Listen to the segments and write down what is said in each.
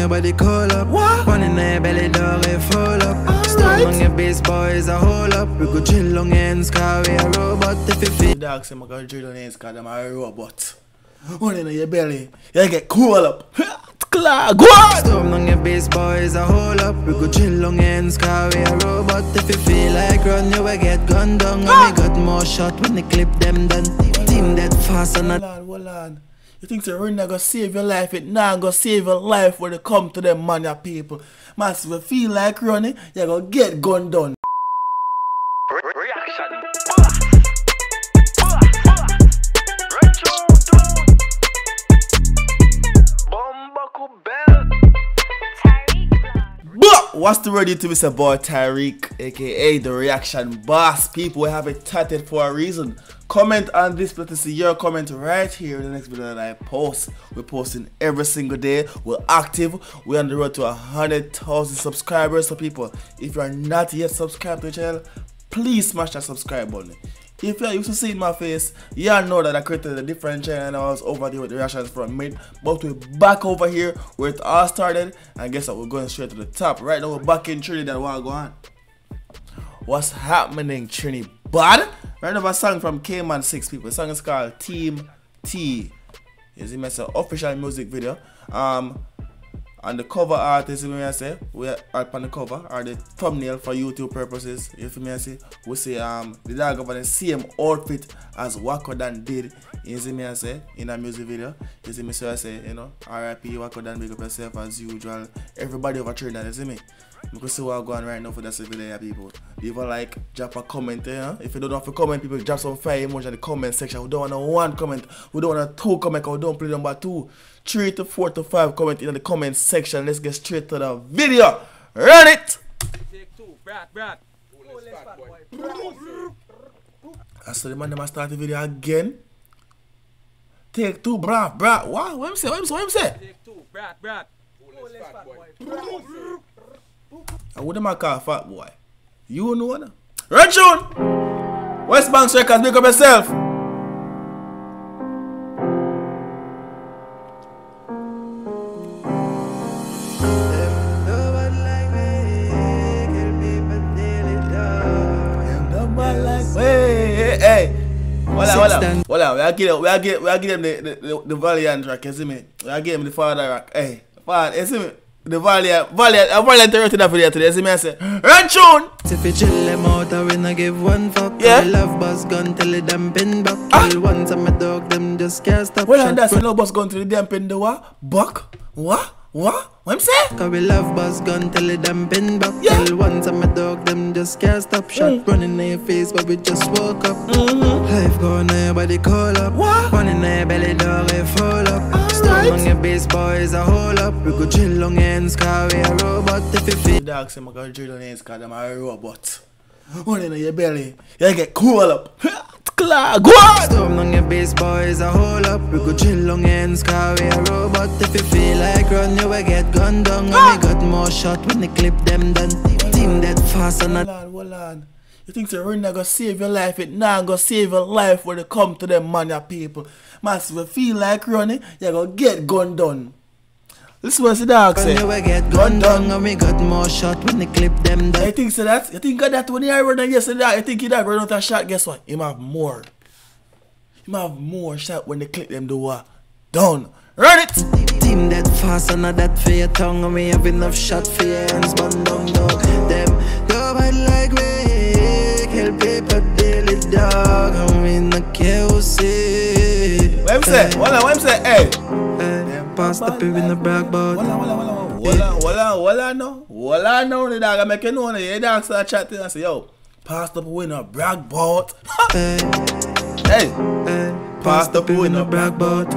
your body call up. What? One in your belly, dog, it full up. Stone on your base, boys, a hole up. We go chill on your ends, cause we a robot. If you feel the dog say, I'm going to drill on the ends because I'm a robot. One in your belly, you get cool up. Clark, go on! Stone on your base, boys, a hole up. We go chill on your ends, cause we a robot. If you feel like run, you will get gunned down. And we got more shot when they clip them done. Team that fast and not. Hold on. You think the ring not gonna save your life? It not gonna save your life when it come to them man your people. Man, if you feel like running, you're gonna get gunned down. Reaction. What's the word to Mr. Boy Tyreke, aka the reaction boss? People, we have it titled for a reason. Comment on this, let us see your comment right here in the next video that I post. We're posting every single day. We're active. We're on the road to 100,000 subscribers. So people, if you are not yet subscribed to the channel, please smash that subscribe button. If you used to see my face, y'all know that I created a different channel and I was over there with the reactions for a minute. But we're back over here where it all started. And guess what? We're going straight to the top. Right now we're back in Trinidad. What go on? What's happening, Trinidad? Right now a song from Kman 6ixx, people. The song is called Team T. You see me, it's an official music video. And the cover art, you see me, I say, we are on the cover, or the thumbnail for YouTube purposes. You feel me, I say, we see the dog over the same outfit as Wakodan did. You see me, I say, in a music video. You see me, so I say, you know, R.I.P. Wakodan, big up yourself as usual. Everybody over Trinidad, you see me. You can see what I'm going right now for that video, people. Leave a like, drop a comment, if you don't have to comment, people, drop some fire emoji in the comment section. We don't want one comment, we don't want two comment, we don't play number 2, 3 to 4 to 5 comment in the comment section. Let's get straight to the video. Run it! Take 2, Brad. I saw the man that start the video again. Take 2, Brad. What? What him say? Take 2, Brad. And what am I call fat boy? You know what? Run tune! West Bank Records, make up yourself! Hey! Hold on. We give them the Valiant track, you see me? We give them the Father rock. Hey, Father, you see me? The Valiant wrote that video today, you see me? I say, run tune! If you chill them out, I will not give one fuck. Yeah. I love bus gun till the damn pin back. Kill once and my dog, them just can't stop. Well, and that's no bus gun to the damn pin the what? Buck? What? What I'm saying? Cause we love bus gun till the damn pin back. Yeah. Kill once and my dog, them just can't stop. Shot running in your face, but we just woke up. Life going on your body call up. What? One in your belly, dog, it full up. Stone on your base, boys, a hole up. We go chill on your ends, cause we a robot. If you feel The dog say I'm going to drill on the ends because I'm a robot. One in your belly, you get cool up. Clark, go on! Stone on your base, boys, a hole up. We go chill on your ends, cause we a robot. If you feel like run, you will get gunned down. And we got more shot when they clip them done. Team that fast and not. Hold on. You think the ring not gonna save your life? It not gonna save your life when it come to them man your people. Man, if you feel like running, you're gonna get gunned down. This is what the dog say. You will get gunned down. And we got more shot when they clip them done. You think so that? You think of that when you run yesterday? You think he that run out a shot? Guess what? He have more. He have more shot when they clip them do what? Down. Run it! Team that fast and not that for your tongue. And we have enough shot for your hands. Bun down, dog. Them go bad like we. Kill paper daily, dog. And we not care who see. What him say? What him say? Hey! Pass the pig in the back, but Hold on now, the dog. I make you know that the dog start chatting and say, yo, pass the winner, brag bout. Hey, pass the pig in the back, but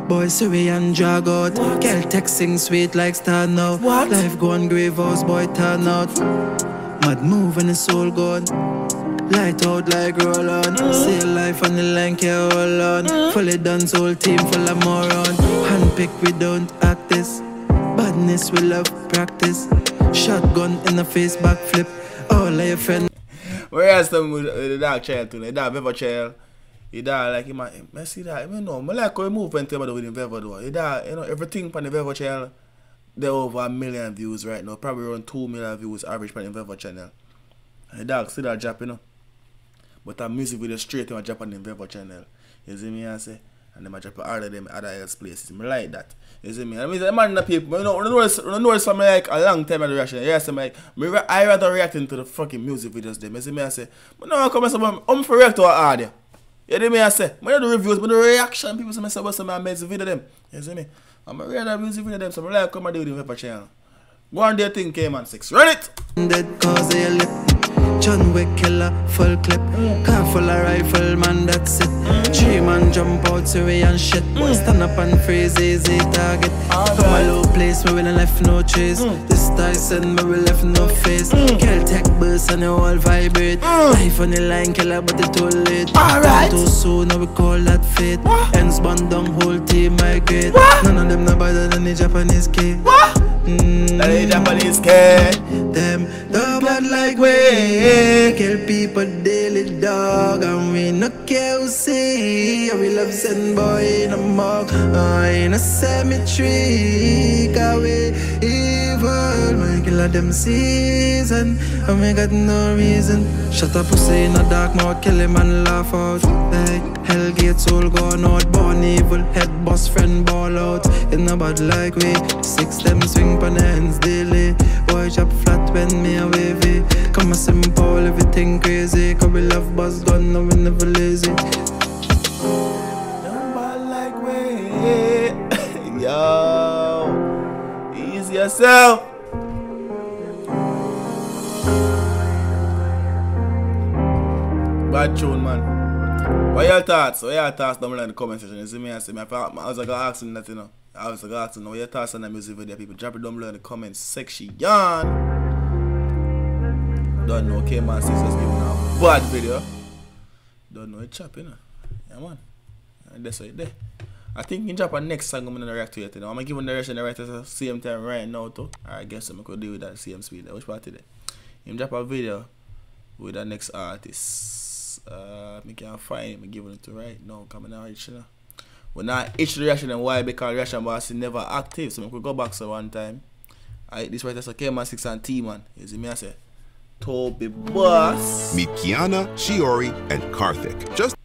boy, Syrian drag out. Girl texting sweet like star now. What? Life going grave house, boy, turn out. Mad move and the soul gone. Light out like roll on. See life on the line, can't hold on. Fully dance, whole team full of moron. Handpick, we don't act this. Badness, we love practice. Shotgun in the face, backflip. All of your friends. Whereas some with the dog child too, the dog Vevo child. He dog like him, I see that. I mean, no, I like how he move when with him Vevo though. He dog, you know, everything from the Vevo child. they're over 1 million views right now. Probably around 2 million views average on the Vevo channel. And the dog still a drop, you know. But a music video straight to a drop on the Vevo channel. You see me I say? And them a drop all of them other else places. I like that. You see me? I mean, the man the people, you know something like a long time of the reaction. Yes, I'm like, I rather reacting to the fucking music videos them. You see me I say? But no, come and say, I'm for react to an audio. You see me I say? I do reviews, but the reaction, people say, what's the man makes the video them. You see me? I'm a real music video them, so I like come and do the Vevo channel. Go on there, thing, Kman 6ixx. Run it! Dead cause they lit. John Wick killer, full clip. Car full of rifle, man, that's it. 3 man jump out, Siri and shit. Boy, stand up and freeze, easy target. From a low place where we don't left no trace. This Tyson, where we left no face. Kill tech burst and the whole vibrate. Life on the line, killer, but it's too late. Alright. Too soon, now we call that fate. Ends band down, whole team migrate. None of them no better than the Japanese kid. The Japanese kid. Them no bad like we. Kill people daily, dog. And we no care who see. We love send boy in a mug. In a cemetery. Cause we evil. My killer them season. And we got no reason. Shut up pussy in a dark mouth. Kill him and laugh out. Hey, hell gates all gone out. Born evil. Head boss friend ball out. In a bad like we. 6 them swing pan hands daily. Boy chop flat when me a wavy. Come a simple, everything crazy. Cause we love buzz gun, no we never lazy. Nobody like we. Yo, ease yourself. Bad tune, man. What your thoughts? What your thoughts down in the comment section? You see me? I say, I was gonna ask him that, you know. I was gonna ask him, what your thoughts on the music video? People drop it down below in the comment section. Don't know Kman 6ixx was giving a bad video. Don't know it chop, you know. Yeah, man. And that's what it there. I think in Japan next song I'm gonna react to it, you know. I'm gonna give one direction right at the same time right now too. I guess I'm gonna deal with that same speed. Which part today? In Japan video with the next artist. I can't find him, I'm giving it to right now. Coming out each, you know. When I itch the reaction and why, because reaction boss is never active. So I could go back so one time. This right that's a Kman 6ixx and T-Man. You see me I say Toby Boss. Meet Kiana, Shiori, and Karthik. Just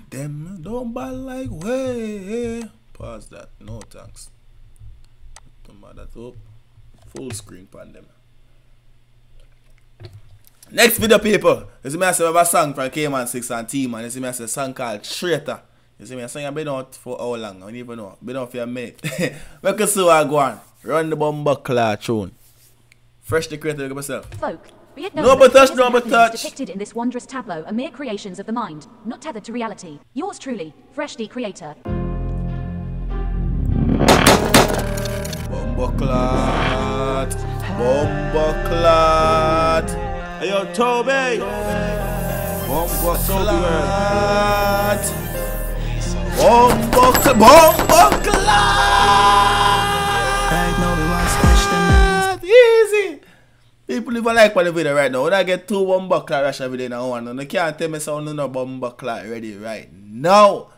them don't bad like way. Pause that. No thanks. Don't bad that up. Full screen pan them. Next video, people. You see me I say we have a song from Kman 6ixx and T-Man. You see me I say a song called Traitor. You see me I say I've been out for how long? I don't even know. Been out for a minute. We can see what I go on. Run the bumbuckler tune. Fresh the creator, look at myself. Folk, be it No but touch, no but touch. Depicted in this wondrous tableau are mere creations of the mind, not tethered to reality. Yours truly, Fresh the Creator. Bumbuckler. Bumbuckler. Hey yo, Toby! Bumbuckler. Bumbuckler. Right now we want to squash them. Easy. People even like for the video right now. When I get 2 bumbuckler rush every day now, and you can't tell me sound no bumbuckler ready right now.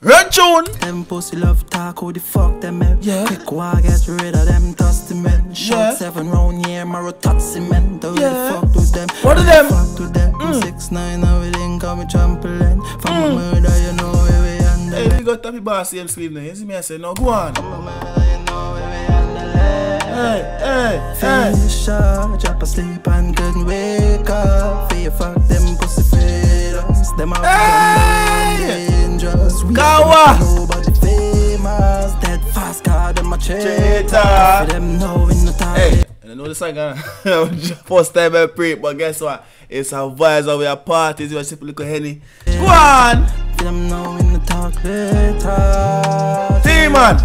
Run tune! Them pussy love talk, who the fuck them at? Yeah. Quick war, get rid of them dusty men. Shot 7 round here, marrow toxic men. Don't really fuck with them. What of them? Fuck with them. 6ix9ine, everything come with trampoline. From a murder, you know where we handle it. Hey, we got Tappy Boss same sleeve now. You see me I say, no, go on. From a murder, you know where we handle it. Hey. Finish shot, drop asleep and couldn't wake up. Fear fuck them pussy feeders. Them out dangerous. We nobody famous. Dead fast car, them a traitor. Them know in the time. Hey, and I know the song first time I pray, but guess what? It's a vibes of our parties. You see little Henny. Go on! Them know in the talk later. T-Man!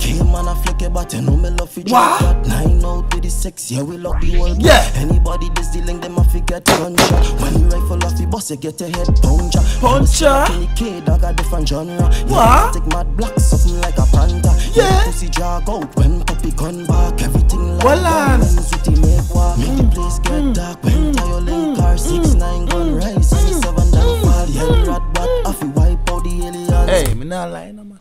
Kman a flick your body, no me love you. What? 9 out with the 6, yeah we love the whole block. Yeah. Anybody this dealing, them a forget gunshot. When you rifle off the bus, you get your head puncher. Any kid, I got different genre. What? Take mad black, something like a panda. Yeah. Pussy jog out when puppy gun back. Everything like well on. Make the place get dark. When tire link car 6ix9ine gun rise. 7 down fall, yell rat bat. Off you wipe out the aliens. Hey, me not lying no man.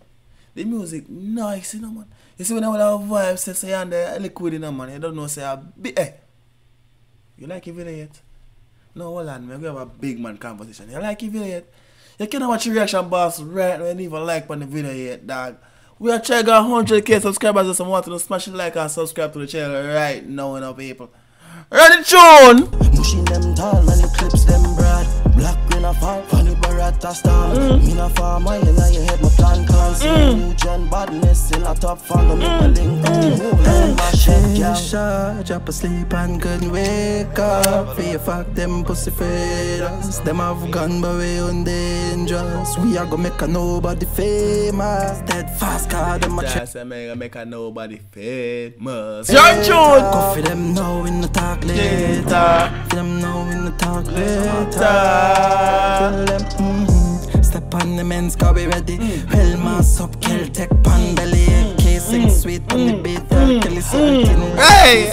The music nice, you know, man. You see when I have vibes, say and the liquid, you know, man. You don't know, say a big. Hey, you like your video yet? No, hold on, we're going to have a big man conversation. You like your video yet? You can't watch your reaction, boss, right now. You even like on the video yet, dog. We are trying to get 100k subscribers and want to smash the like and subscribe to the channel right now, you know, people. Ready, tune! Pushing them tall and the clips them broad. Black green a fall, funny barata star. Me na farmer, you know you head my plan cause new gen badness in a top follow me the link. Drop asleep and couldn't wake up. Fear fuck them pussy feeders. Them have gone but we undangerous. We are gonna make a nobody famous. Dead fast car them a check. That's make a nobody famous. Your tune! Coffee them now in the talk later. Them now in the talk later. Tell them, step on the men's car be ready. Well mass up, kill tech pan belly. K6 sweet on the beat. Kelly something. Hey!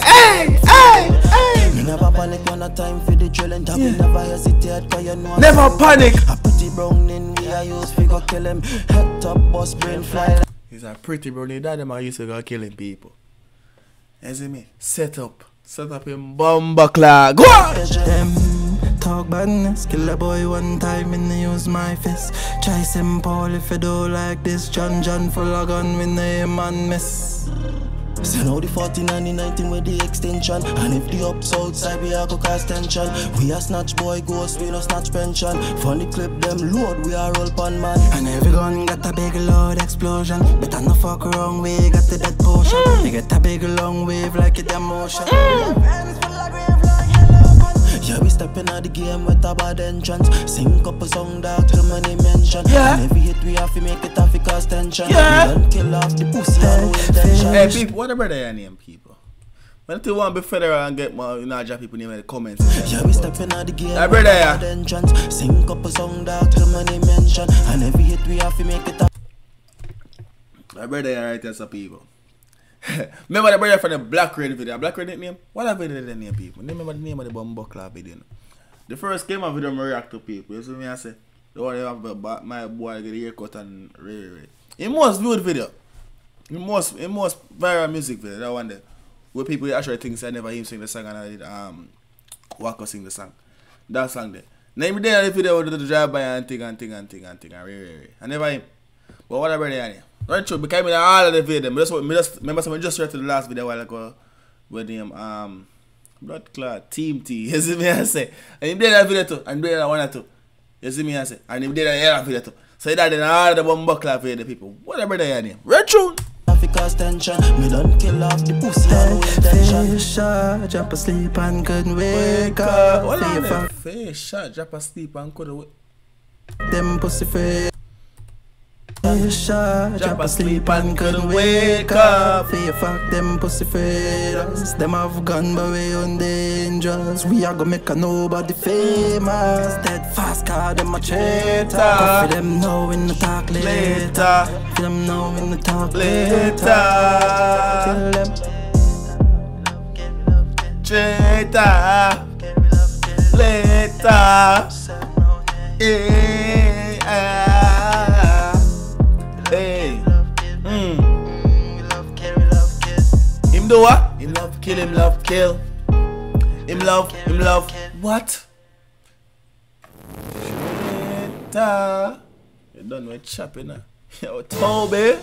Me never panic when a time for the drill and we never hesitate cause you know Never panic! a pretty brown in we are use figure kill him. Head top bus brain fly. He's a pretty brownie that them are used to go killing people. You see me? Set up in bomber clock. Go on! Them talk badness, kill a boy one time and they use my fist. Try simple if you do like this. John full of gun with name and miss. So now the 49 and 19 with the extension. And if the ups outside we are go cause tension. We are snatch boy ghost, we no snatch pension. Funny clip them load, we are roll pan man. And every gun got a big load explosion. Better no fuck wrong way, got the dead potion. They get a big long wave like a demotion. Yeah, we stepping out the game with a bad entrance. Sing up a song dark till money mention. Yeah. And every hit we have to make it off cause tension. Yeah. We don't kill off the pussy and no intention. Hey people, what about their name, people? When you want to be federal and get more, you know, drop people name in the comments. Yeah, we stepping out the game That with a brother, bad entrance. Sing up a song dark till money mention. And every hit we have to make it off. My brother right there, some people. Remember the brother from the Black Red video? Black Red name? What a video the name, people? Remember the name of the Bumbuckler video? The first game of video I react to people. You see me I say? The one have my boy get a haircut and really. It most viewed video. It most viral music video, that one there. Where people actually think I never him sing the song and I did Waka sing the song. That song there. Now every day I the video with the drive by and thing and really. I never him. But what about the right true, because I all of the video. I just read to the last video a while ago with him blood clot team T. You see me I say. And him did that video too, and did that one or two. You see me I say. And him did that other video too. So that in all of the Bumbuckler video the people. Whatever they are name. Right true. Cause tension, me don't kill off the pussy and no intention. Face shot, drop asleep and couldn't wake up. What Fear on fuck face shot, drop asleep and couldn't wake. them pussy feeders. Face shot, drop asleep and couldn't wake up. Fear fuck them pussy feeders. Them have gone but we undangerous. We are gonna make a nobody famous. Dead fast car them a traitor. Coffee them now in the talk later. Them now in the talk later. Tell them Traitor. Later. Hey. Him do what? Him love kill, him love kill. Him love what? Traitor. You done with chopping now. Yo, Toby.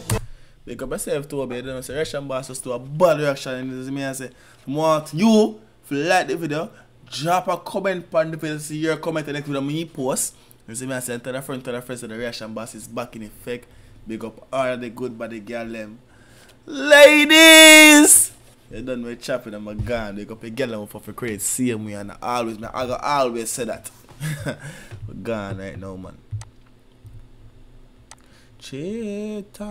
Pick up yourself, Toby. You don't say reaction boss just do a bad reaction. And this is me I say, I want you to like the video, drop a comment on the video, see your comment the next video me post. You see me I say, tell the friends that the reaction boss is back in effect. Big up all the good body girl them. Ladies! You done with chopping and my gun. Big up a girl for crazy. See me and I always say that. We're gone right now, man. Cheetah.